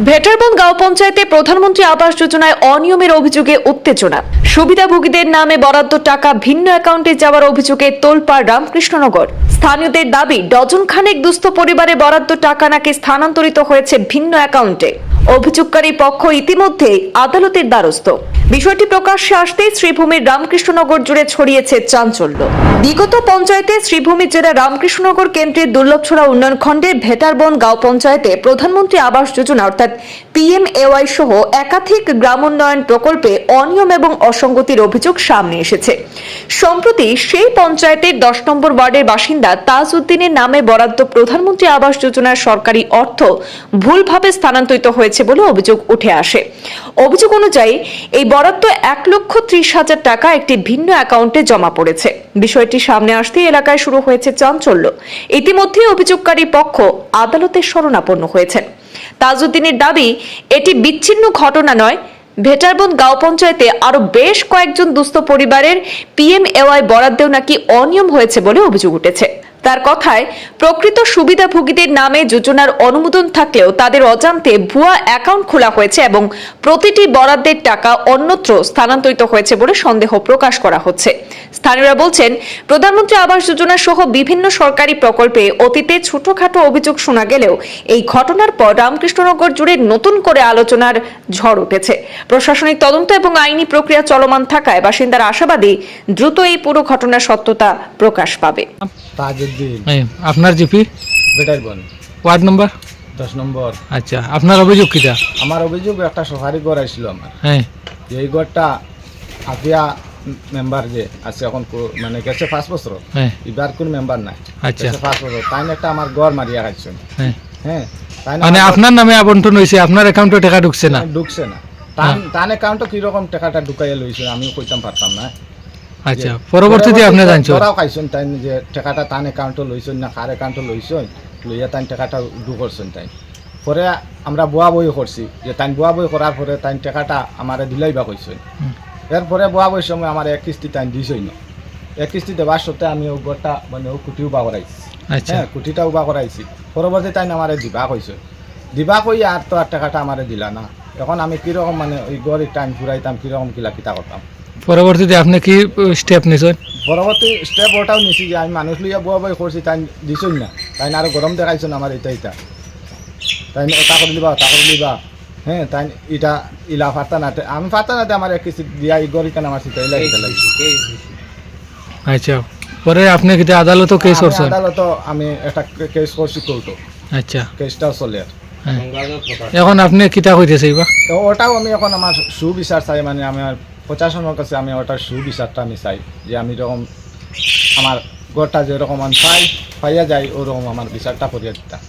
ভেটারবন গাঁও পঞ্চায়েতে প্রধানমন্ত্রী আবাস যোজনায় অনিয়মের অভিযোগে উত্তেজনা। সুবিধাভোগীদের নামে বরাদ্দ টাকা ভিন্ন অ্যাকাউন্টে যাওয়ার অভিযোগে তোলপাড় রামকৃষ্ণনগর। স্থানীয়দের দাবি, ডজন খানেক দুস্থ পরিবারে বরাদ্দ টাকা নাকি স্থানান্তরিত হয়েছে ভিন্ন অ্যাকাউন্টে। অভিযোগকারী পক্ষ ইতিমধ্যে আদালতের দ্বারস্থ। বিষয়টি প্রকাশ্যে আসতেই শ্রীভূমির রামকৃষ্ণনগর জুড়ে ছড়িয়েছে চাঞ্চল্য। বিগত পঞ্চায়েতে শ্রীভূমির জেলা রামকৃষ্ণনগর কেন্দ্রের দুর্লভছড়া উন্নয়ন খণ্ডের ভেটারবন গাঁও পঞ্চায়েতে প্রধানমন্ত্রী আবাস যোজনা অর্থাৎ PMAY সহ একাধিক গ্রামোন্নয়ন প্রকল্পে অনিয়ম এবং অসঙ্গতির অভিযোগ সামনে এসেছে। সম্প্রতি সেই পঞ্চায়েতের 10 নম্বর ওয়ার্ডের বাসিন্দা তাজউদ্দিনের নামে বরাদ্দ প্রধানমন্ত্রী আবাস যোজনার সরকারি অর্থ ভুলভাবে স্থানান্তরিত হয়েছে বলে অভিযোগ উঠে আসে। অভিযোগ অনুযায়ী এই বরাদ্দ 1,30,000 টাকা একটি ভিন্ন অ্যাকাউন্টে জমা পড়েছে। বিষয়টি সামনে আসতেই এলাকায় শুরু হয়েছে চাঞ্চল্য। ইতিমধ্যে অভিযোগকারী পক্ষ আদালতের শরণাপন্ন হয়েছেন। তাজউদ্দিনের দাবি, এটি বিচ্ছিন্ন ঘটনা নয়। ভেটারবন গাঁও পঞ্চায়েতে আরো বেশ কয়েকজন দুস্থ পরিবারের PMAY বরাদ্দেও নাকি অনিয়ম হয়েছে বলে অভিযোগ উঠেছে। তার কথায়, প্রকৃত সুবিধাভোগীদের নামে যোজনার অনুমোদন থাকলেও তাদের অজান্তে ভুয়া অ্যাকাউন্ট খোলা হয়েছে এবং প্রতিটি বরাদ্দের টাকা অন্যত্র স্থানান্তরিত হয়েছে বলে সন্দেহ প্রকাশ করা হচ্ছে। স্থানীয়রা বলছেন, প্রধানমন্ত্রী আবাস যোজনা সহ বিভিন্ন সরকারি প্রকল্পে অতীতে ছোটখাটো অভিযোগ শোনা গেলেও এই ঘটনার পর রামকৃষ্ণনগর জুড়ে নতুন করে আলোচনার ঝড় উঠেছে। প্রশাসনিক তদন্ত এবং আইনি প্রক্রিয়া চলমান থাকায় বাসিন্দারা আশাবাদী দ্রুত এই পুরো ঘটনার সত্যতা প্রকাশ পাবে। তাজউদ্দিন, আপনার জিপি ভেটারবন ওয়ার্ড নম্বর 10 নম্বর। আচ্ছা, আপনার অভিযোগ কিটা? আমার অভিযোগ, একটা সরকারি ঘর আসছিল আমার। হ্যাঁ, এই ঘরটা আপিয়া মেম্বার যে আছে এখন মানে গেছে 5 বছর, হ্যাঁ, এবার কোন মেম্বার নাই। আচ্ছা, গেছে 5 বছর তাই একটা আমার ঘর মারিয়া খাইছেন। হ্যাঁ, হ্যাঁ, তাই মানে আপনার নামে আবন্টন হয়েছে, আপনার অ্যাকাউন্টে টাকা ঢুকছে না? ঢুকছে না। তান অ্যাকাউন্টে কিরকম টাকাটা ঢুকাইয়া লইছে আমি কইতাম পারতাম না। আচ্ছা, পরবর্তীতে আপনি জানছেন ধরাও খাইছেন তাই যে টাকাটা তান অ্যাকাউন্টে লইছেন না কার অ্যাকাউন্টে লইছেন, লইয়া তাই টাকাটা ঢুকছেন। তাই পরে আমরা বুয়া বই করছি যে তাই বুয়া বই করার পরে তাই টাকাটা আমারে দিলাইবা কইছেন। এরপরে বুয়া বইয়ের সময় আমার 1 কিস্তি তাই দিছই না। 1 কিস্তি দেওয়ার সত্ত্বে আমি ও ঘরটা মানে ও কুটি উবা করাইছি। আচ্ছা, হ্যাঁ, কুটিটা উবা করাইছি। পরবর্তী তাই আমারে দিবা কইছে, দিবা কই আর তো আর টাকাটা আমারে দিলা না। এখন আমি কিরকম মানে ওই ঘর টাইম ঘুরাইতাম, কিরকম কিলা কিতা করতাম। পরবর্তীতে আপনি কি স্টেপ নিছেন? পরবর্তী স্টেপ ওটাও নিছি যে আমি মানুষ লইয়া বুয়া বই করছি তাই দিছই না। তাই আরো গরম দেখাইছেন আমার এটা তাই ওটা করে দিবা ওটা করে দিবা। হ্যাঁ, তাই এটা ইলা ফারতা না, আমি ফারতা না আমার 1 কিস্তি দিয়া এই গরি কেন আমার সিটা ইলা এটা লাগছে। আচ্ছা, পরে আপনি কিটা আদালতও কেস করছেন? আদালত আমি একটা কেস করছি কোর্টও। আচ্ছা, কেসটাও চলে। হ্যাঁ, এখন আপনি কিটা কইতেছে এবার? তো ওটাও আমি এখন আমার সুবিচার চাই, মানে আমার প্রশাসনের কাছে আমি ওটার সুবিচারটা আমি চাই যে আমি যখন আমার ঘরটা যেরকম পাইয়া যায় ওরকম আমার বিচারটা করিয়া দিতাম।